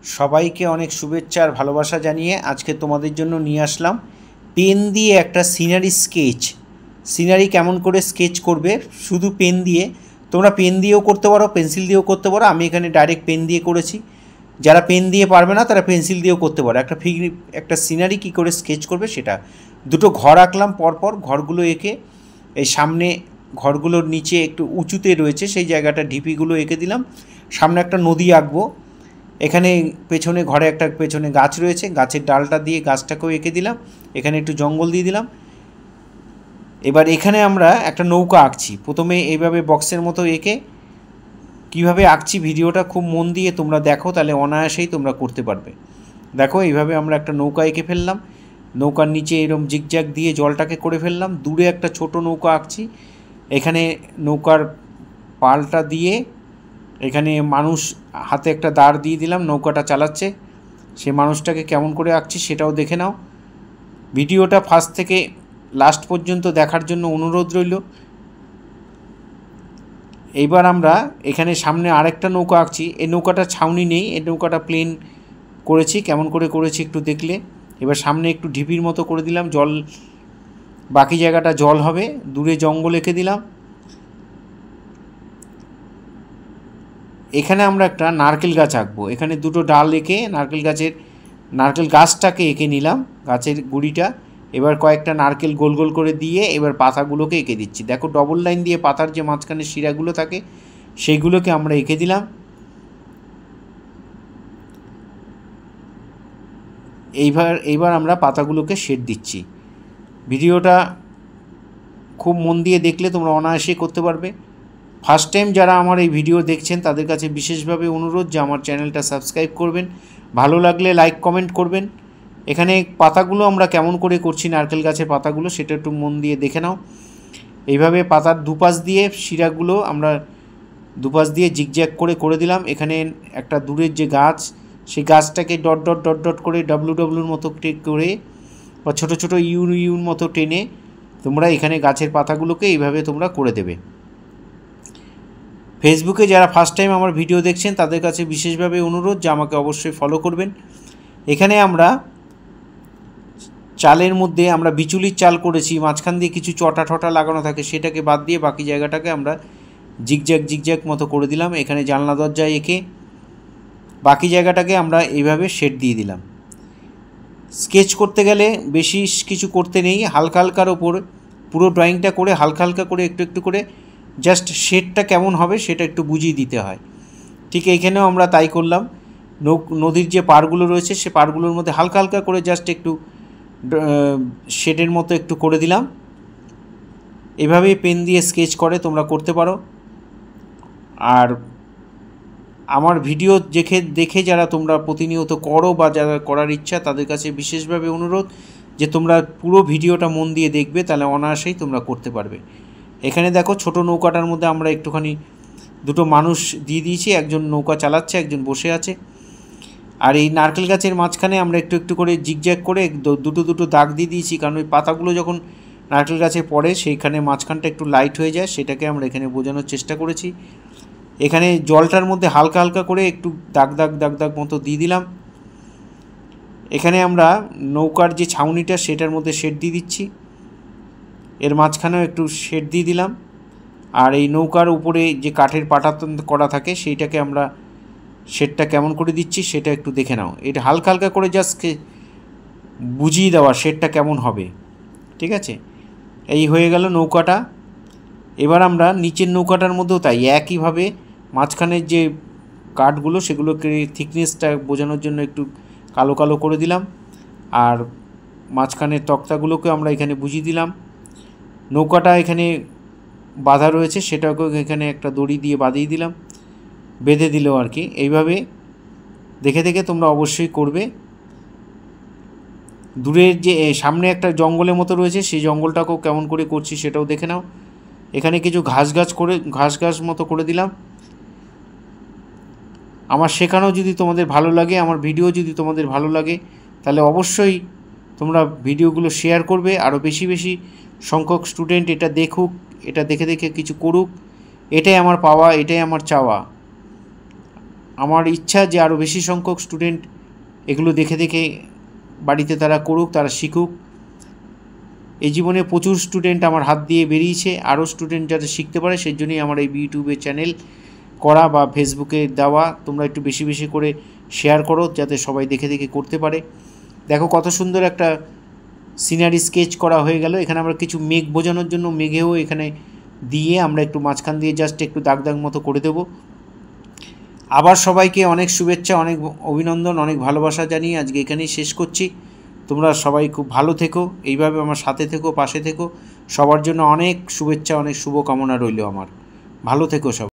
সবাইকে অনেক শুভেচ্ছা আর ভালোবাসা জানিয়ে আজকে তোমাদের জন্য নিয়ে আসলাম পেন দিয়ে একটা সিনারি স্কেচ। সিনারি কেমন করে স্কেচ করবে শুধু পেন দিয়ে, তোমরা পেন দিয়েও করতে পারো, পেন্সিল দিয়েও করতে পারো। আমি এখানে ডাইরেক্ট পেন দিয়ে করেছি। যারা পেন দিয়ে পারবে না তারা পেন্সিল দিয়েও করতে পারো। একটা সিনারি কী করে স্কেচ করবে সেটা। দুটো ঘর আঁকলাম পরপর, ঘরগুলো এঁকে এই সামনে ঘরগুলোর নিচে একটু উঁচুতে রয়েছে সেই জায়গাটা ঢিপিগুলো এঁকে দিলাম। সামনে একটা নদী আঁকবো। এখানে পেছনে ঘরে একটা পেছনে গাছ রয়েছে, গাছের ডালটা দিয়ে গাছটাকেও এঁকে দিলাম। এখানে একটু জঙ্গল দিয়ে দিলাম। এবার এখানে আমরা একটা নৌকা আঁকছি। প্রথমে এইভাবে বক্সের মতো এঁকে কীভাবে আঁকছি ভিডিওটা খুব মন দিয়ে তোমরা দেখো, তাহলে অনায়াসেই তোমরা করতে পারবে। দেখো এইভাবে আমরা একটা নৌকা এঁকে ফেললাম। নৌকার নিচে এরকম জিগজ্যাগ দিয়ে জলটাকে করে ফেললাম। দূরে একটা ছোট নৌকা আঁকছি। এখানে নৌকার পালটা দিয়ে এখানে মানুষ হাতে একটা দাঁড় দিয়ে দিলাম, নৌকাটা চালাচ্ছে। সে মানুষটাকে কেমন করে আঁকছি সেটাও দেখে নাও। ভিডিওটা ফার্স্ট থেকে লাস্ট পর্যন্ত দেখার জন্য অনুরোধ রইল। এইবার আমরা এখানে সামনে আরেকটা নৌকা আঁকছি। এই নৌকাটা ছাউনি নেই, এই নৌকাটা প্লেন করেছি। কেমন করে করেছি একটু দেখলে। এবার সামনে একটু ঢিপির মতো করে দিলাম, জল বাকি জায়গাটা জল হবে। দূরে জঙ্গল এঁকে দিলাম। এখানে আমরা একটা নারকেল গাছ আঁকবো। এখানে দুটো ডাল এঁকে নারকেল গাছটাকে এঁকে নিলাম, গাছের গুঁড়িটা। এবার কয়েকটা নারকেল গোল গোল করে দিয়ে এবার পাতাগুলোকে এঁকে দিচ্ছি। দেখো ডবল লাইন দিয়ে পাতার যে মাঝখানে শিরাগুলো থাকে সেইগুলোকে আমরা এঁকে দিলাম। এইবার আমরা পাতাগুলোকে শেড দিচ্ছি। ভিডিওটা খুব মন দিয়ে দেখলে তোমরা অনায়াসে করতে পারবে। ফার্স্ট টাইম যারা আমার এই ভিডিও দেখছেন তাদের কাছে বিশেষভাবে অনুরোধ যে আমার চ্যানেলটা সাবস্ক্রাইব করবেন, ভালো লাগলে লাইক কমেন্ট করবেন। এখানে পাতাগুলো আমরা কেমন করে করছি, নারকেল গাছের পাতাগুলো, সেটা একটু মন দিয়ে দেখে নাও। এইভাবে পাতার দুপাশ দিয়ে শিরাগুলো আমরা দুপাশ দিয়ে জিগজ্যাগ করে দিলাম। এখানে একটা দূরের যে গাছ, সেই গাছটাকে ডট ডট ডট ডট করে ডব্লুর মতো করে বা ছোটো ছোটো ইউর মতো টেনে তোমরা এখানে গাছের পাতাগুলোকে এইভাবে তোমরা করে দেবে। ফেসবুকে যারা ফার্স্ট টাইম আমার ভিডিও দেখছেন তাদের কাছে বিশেষভাবে অনুরোধ যে আমাকে অবশ্যই ফলো করবেন। এখানে আমরা চালের মধ্যে আমরা বিচুলির চাল করেছি, মাঝখান দিয়ে কিছু চটা ঠটা লাগানো থাকে, সেটাকে বাদ দিয়ে বাকি জায়গাটাকে আমরা জিগজ্যাগ মতো করে দিলাম। এখানে জানলা দরজায় এঁকে বাকি জায়গাটাকে আমরা এইভাবে শেড দিয়ে দিলাম। স্কেচ করতে গেলে বেশি কিছু করতে নেই, হালকা হালকার ওপর পুরো ড্রয়িংটা করে হালকা হালকা করে একটু করে জাস্ট শেডটা কেমন হবে সেটা একটু বুঝিয়ে দিতে হয়। ঠিক এইখানেও আমরা তাই করলাম। নদীর যে পাড়গুলো রয়েছে সে পাড়গুলোর মধ্যে হালকা হালকা করে জাস্ট একটু শেডের মতো একটু করে দিলাম। এভাবেই পেন দিয়ে স্কেচ করে তোমরা করতে পারো। আর আমার ভিডিও দেখে যারা তোমরা প্রতিনিয়ত করো বা যারা করার ইচ্ছা তাদের কাছে বিশেষভাবে অনুরোধ যে তোমরা পুরো ভিডিওটা মন দিয়ে দেখবে, তাহলে অনায়াসেই তোমরা করতে পারবে। এখানে দেখো ছোট নৌকাটার মধ্যে আমরা একটুখানি দুটো মানুষ দিয়ে দিয়েছি, একজন নৌকা চালাচ্ছে, একজন বসে আছে। আর এই নারকেল গাছের মাঝখানে আমরা একটু করে জিগজ্যাগ করে দুটো দাগ দিয়ে দিয়েছি, কারণ ওই পাতাগুলো যখন নারকেল গাছে পড়ে সেইখানে মাঝখানটা একটু লাইট হয়ে যায়, সেটাকে আমরা এখানে বোঝানোর চেষ্টা করেছি। এখানে জলটার মধ্যে হালকা হালকা করে একটু দাগ মতো দিয়ে দিলাম। এখানে আমরা নৌকার যে ছাউনিটা সেটার মধ্যে শেড দিয়ে দিচ্ছি, এর মাঝখানেও একটু শেড দিয়ে দিলাম। আর এই নৌকার উপরে যে কাঠের পাটা করা থাকে সেইটাকে আমরা শেডটা কেমন করে দিচ্ছি সেটা একটু দেখে নাও। এটা হালকা হালকা করে জাস্ট বুঝিয়ে দেওয়া শেডটা কেমন হবে, ঠিক আছে। এই হয়ে গেল নৌকাটা। এবার আমরা নিচের নৌকাটার মধ্যেও তাই একইভাবে মাঝখানের যে কাঠগুলো সেগুলোকে থিকনেসটা বোঝানোর জন্য একটু কালো কালো করে দিলাম। আর মাঝখানের তক্তাগুলোকে আমরা এখানে বুঝিয়ে দিলাম। নৌকাটা এখানে বাঁধা রয়েছে, সেটাকে এখানে একটা দড়ি দিয়ে বাঁধিয়ে দিলাম, বেঁধে দিলেও আর কি। এইভাবে দেখে তোমরা অবশ্যই করবে। দূরের যে সামনে একটা জঙ্গলের মতো রয়েছে সেই জঙ্গলটাকেও কেমন করে করছি সেটাও দেখে নাও। এখানে কিছু ঘাস মতো করে দিলাম। আমার শেখানো যদি তোমাদের ভালো লাগে, আমার ভিডিও যদি তোমাদের ভালো লাগে, তাহলে অবশ্যই তোমরা ভিডিওগুলো শেয়ার করবে। আরও বেশি সংখ্যক স্টুডেন্ট এটা দেখুক, এটা দেখে কিছু করুক, এটাই আমার পাওয়া, এটাই আমার চাওয়া। আমার ইচ্ছা যে আরও বেশি সংখ্যক স্টুডেন্ট এগুলো দেখে দেখে বাড়িতে তারা করুক, তারা শিখুক। এই জীবনে প্রচুর স্টুডেন্ট আমার হাত দিয়ে বেরিয়েছে, আরও স্টুডেন্ট যাতে শিখতে পারে সেই জন্যই আমার এই ইউটিউবে চ্যানেল করা বা ফেসবুকে দেওয়া। তোমরা একটু বেশি বেশি করে শেয়ার করো যাতে সবাই দেখে দেখে করতে পারে। দেখো কত সুন্দর একটা সিনারি স্কেচ করা হয়ে গেল। এখানে আমরা কিছু মেঘ বোঝানোর জন্য মেঘেও এখানে দিয়ে আমরা একটু মাঝখান দিয়ে জাস্ট একটু দাগ দাগ মতো করে দেব। আবার সবাইকে অনেক শুভেচ্ছা, অনেক অভিনন্দন, অনেক ভালোবাসা জানিয়ে আজকে এখানেই শেষ করছি। তোমরা সবাই খুব ভালো থেকো, এইভাবে আমার সাথে থেকো, পাশে থেকো। সবার জন্য অনেক শুভেচ্ছা, অনেক শুভকামনা রইল আমার। ভালো থেকো সবাই।